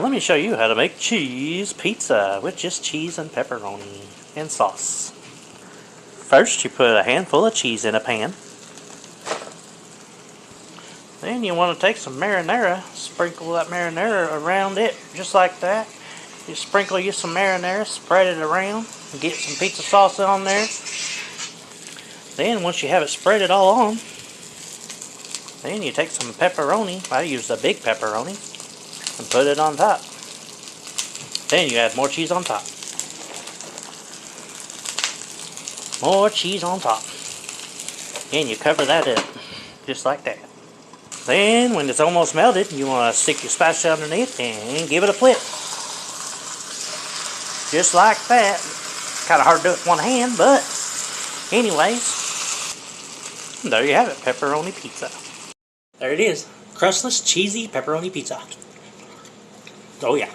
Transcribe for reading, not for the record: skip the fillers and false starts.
Let me show you how to make cheese pizza with just cheese and pepperoni and sauce. First, you put a handful of cheese in a pan. Then you want to take some marinara, sprinkle that marinara around it, just like that. You sprinkle you some marinara, spread it around, and get some pizza sauce on there. Then once you have it spread it all on, then you take some pepperoni, I use the big pepperoni, and put it on top. Then you add more cheese on top. More cheese on top. And you cover that up, just like that. Then, when it's almost melted, you want to stick your spatula underneath and give it a flip. Just like that. Kind of hard to do it with one hand, but anyways, there you have it, pepperoni pizza. There it is, crustless, cheesy pepperoni pizza. Oh yeah.